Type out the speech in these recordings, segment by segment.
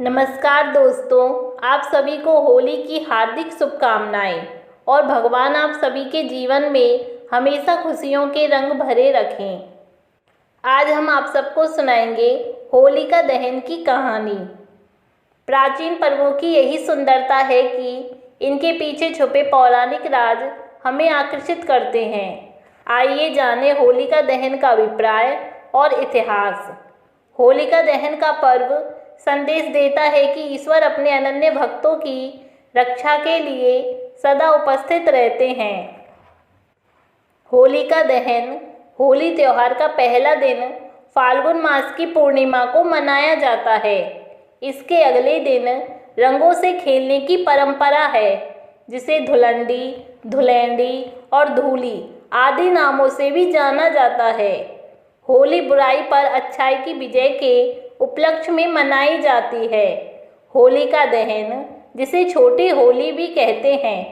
नमस्कार दोस्तों, आप सभी को होली की हार्दिक शुभकामनाएं और भगवान आप सभी के जीवन में हमेशा खुशियों के रंग भरे रखें। आज हम आप सबको सुनाएंगे होलिका दहन की कहानी। प्राचीन पर्वों की यही सुंदरता है कि इनके पीछे छुपे पौराणिक राज हमें आकर्षित करते हैं। आइए जानें होलिका दहन का अभिप्राय और इतिहास। होलिका दहन का पर्व संदेश देता है कि ईश्वर अपने अनन्य भक्तों की रक्षा के लिए सदा उपस्थित रहते हैं। होलिका दहन होली त्योहार का पहला दिन फाल्गुन मास की पूर्णिमा को मनाया जाता है। इसके अगले दिन रंगों से खेलने की परंपरा है, जिसे धुलंडी, धुलेंडी और धूली आदि नामों से भी जाना जाता है। होली बुराई पर अच्छाई की विजय के उपलक्ष्य में मनाई जाती है। होलिका दहन, जिसे छोटी होली भी कहते हैं,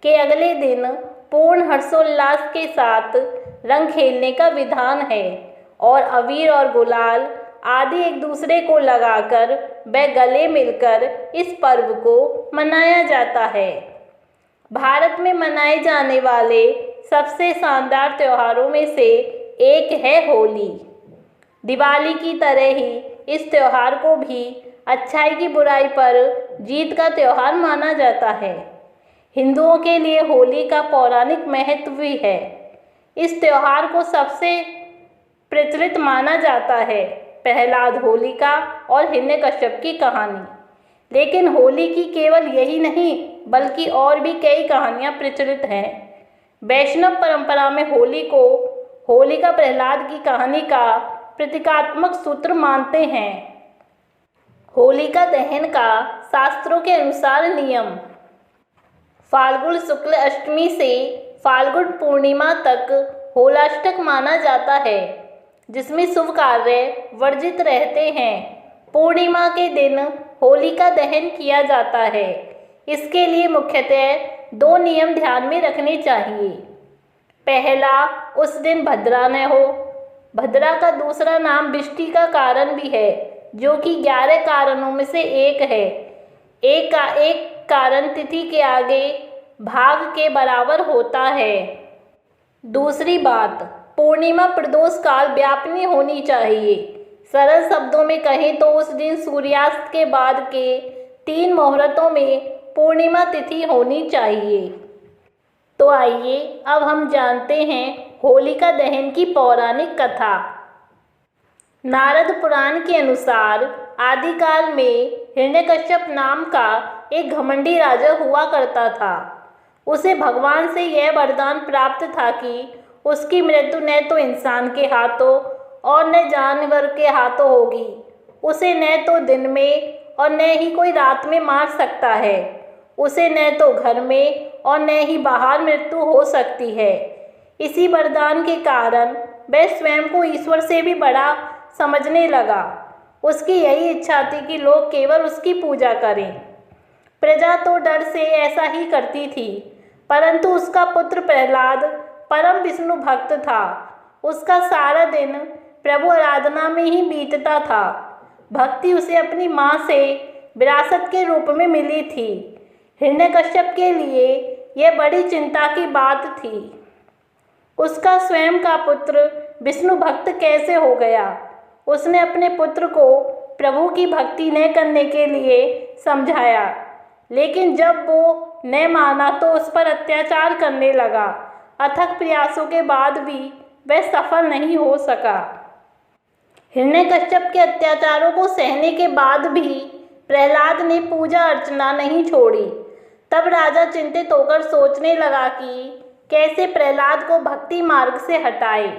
के अगले दिन पूर्ण हर्षोल्लास के साथ रंग खेलने का विधान है और अबीर और गुलाल आदि एक दूसरे को लगाकर व गले मिलकर इस पर्व को मनाया जाता है। भारत में मनाए जाने वाले सबसे शानदार त्योहारों में से एक है होली। दिवाली की तरह ही इस त्योहार को भी अच्छाई की बुराई पर जीत का त्योहार माना जाता है। हिंदुओं के लिए होली का पौराणिक महत्व भी है। इस त्योहार को सबसे प्रचलित माना जाता है प्रहलाद, होलिका और हिरण्यकश्यप की कहानी। लेकिन होली की केवल यही नहीं, बल्कि और भी कई कहानियाँ प्रचलित हैं। वैष्णव परंपरा में होली को होलिका प्रहलाद की कहानी का प्रतीकात्मक सूत्र मानते हैं। होलिका दहन का शास्त्रों के अनुसार नियम: फाल्गुन शुक्ल अष्टमी से फाल्गुन पूर्णिमा तक होलाष्टक माना जाता है, जिसमें शुभ कार्य वर्जित रहते हैं। पूर्णिमा के दिन होलिका दहन किया जाता है। इसके लिए मुख्यतः दो नियम ध्यान में रखने चाहिए। पहला, उस दिन भद्रा न हो। भद्रा का दूसरा नाम बिष्टि का कारण भी है, जो कि 11 कारणों में से एक है। एक कारण तिथि के आगे भाग के बराबर होता है। दूसरी बात, पूर्णिमा प्रदोष काल व्यापिनी होनी चाहिए। सरल शब्दों में कहें तो उस दिन सूर्यास्त के बाद के 3 मुहूर्तों में पूर्णिमा तिथि होनी चाहिए। तो आइए अब हम जानते हैं होलिका दहन की पौराणिक कथा। नारद पुराण के अनुसार आदिकाल में हिरण्यकश्यप नाम का एक घमंडी राजा हुआ करता था। उसे भगवान से यह वरदान प्राप्त था कि उसकी मृत्यु न तो इंसान के हाथों और न जानवर के हाथों होगी। उसे न तो दिन में और न ही कोई रात में मार सकता है। उसे न तो घर में और न ही बाहर मृत्यु हो सकती है। इसी वरदान के कारण वह स्वयं को ईश्वर से भी बड़ा समझने लगा। उसकी यही इच्छा थी कि लोग केवल उसकी पूजा करें। प्रजा तो डर से ऐसा ही करती थी, परंतु उसका पुत्र प्रहलाद परम विष्णु भक्त था। उसका सारा दिन प्रभु आराधना में ही बीतता था। भक्ति उसे अपनी माँ से विरासत के रूप में मिली थी। हिरण्यकश्यप के लिए यह बड़ी चिंता की बात थी। उसका स्वयं का पुत्र विष्णु भक्त कैसे हो गया। उसने अपने पुत्र को प्रभु की भक्ति न करने के लिए समझाया, लेकिन जब वो न माना तो उस पर अत्याचार करने लगा। अथक प्रयासों के बाद भी वह सफल नहीं हो सका। हिरण्यकश्यप के अत्याचारों को सहने के बाद भी प्रहलाद ने पूजा अर्चना नहीं छोड़ी। तब राजा चिंतित होकर सोचने लगा कि कैसे प्रहलाद को भक्ति मार्ग से हटाए।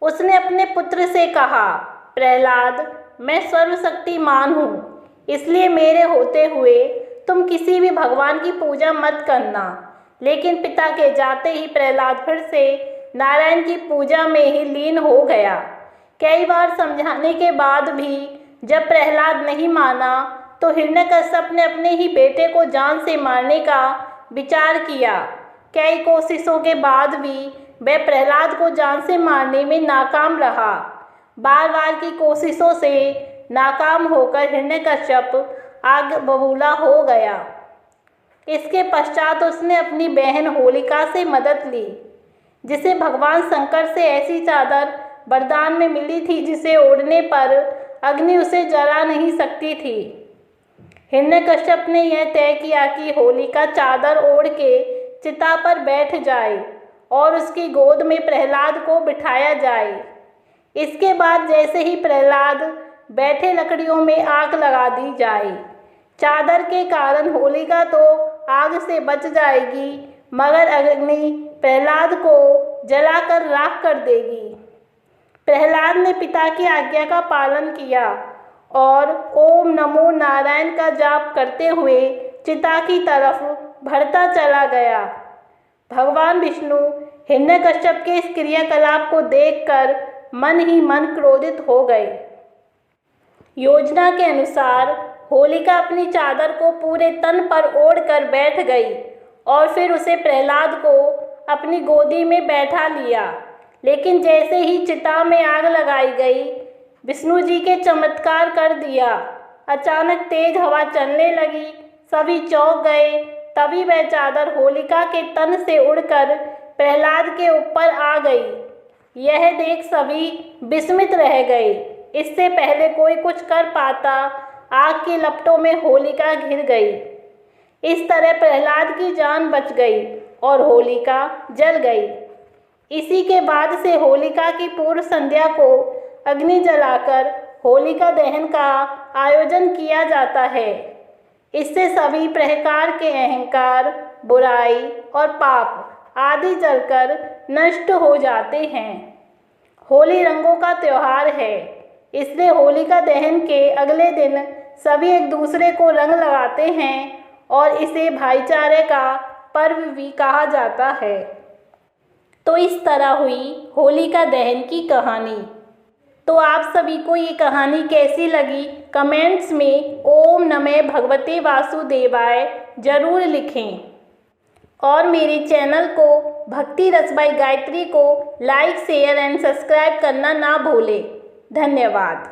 उसने अपने पुत्र से कहा, प्रहलाद, मैं सर्वशक्तिमान हूँ, इसलिए मेरे होते हुए तुम किसी भी भगवान की पूजा मत करना। लेकिन पिता के जाते ही प्रहलाद फिर से नारायण की पूजा में ही लीन हो गया। कई बार समझाने के बाद भी जब प्रहलाद नहीं माना तो हिरण्यकश्यप ने अपने ही बेटे को जान से मारने का विचार किया। कई कोशिशों के बाद भी वह प्रहलाद को जान से मारने में नाकाम रहा। बार बार की कोशिशों से नाकाम होकर हिरण्यकश्यप आग बबूला हो गया। इसके पश्चात उसने अपनी बहन होलिका से मदद ली, जिसे भगवान शंकर से ऐसी चादर वरदान में मिली थी जिसे ओढ़ने पर अग्नि उसे जला नहीं सकती थी। हिरण्यकश्यप ने यह तय किया कि होलिका चादर ओढ़ के चिता पर बैठ जाए और उसकी गोद में प्रहलाद को बिठाया जाए। इसके बाद जैसे ही प्रहलाद बैठे लकड़ियों में आग लगा दी जाए। चादर के कारण होलिका तो आग से बच जाएगी, मगर अग्नि प्रहलाद को जलाकर राख कर देगी। प्रहलाद ने पिता की आज्ञा का पालन किया और ओम नमो नारायण का जाप करते हुए चिता की तरफ बढ़ता चला गया। भगवान विष्णु हिरण्यकश्यप के इस क्रियाकलाप को देखकर मन ही मन क्रोधित हो गए। योजना के अनुसार होलिका अपनी चादर को पूरे तन पर ओढ़कर बैठ गई और फिर उसे प्रहलाद को अपनी गोदी में बैठा लिया। लेकिन जैसे ही चिता में आग लगाई गई, विष्णु जी के चमत्कार कर दिया। अचानक तेज हवा चलने लगी, सभी चौंक गए। तभी वह चादर होलिका के तन से उड़कर प्रहलाद के ऊपर आ गई। यह देख सभी विस्मित रह गए। इससे पहले कोई कुछ कर पाता, आग की लपटों में होलिका घिर गई। इस तरह प्रहलाद की जान बच गई और होलिका जल गई। इसी के बाद से होलिका की पूर्व संध्या को अग्नि जलाकर होलिका दहन का आयोजन किया जाता है। इससे सभी प्रकार के अहंकार, बुराई और पाप आदि जलकर नष्ट हो जाते हैं। होली रंगों का त्यौहार है, इसलिए होलिका दहन के अगले दिन सभी एक दूसरे को रंग लगाते हैं और इसे भाईचारे का पर्व भी कहा जाता है। तो इस तरह हुई होलिका दहन की कहानी। तो आप सभी को ये कहानी कैसी लगी कमेंट्स में ओम नमः भगवते वासुदेवाय जरूर लिखें और मेरे चैनल को भक्ति रस बाई गायत्री को लाइक, शेयर एंड सब्सक्राइब करना ना भूलें। धन्यवाद।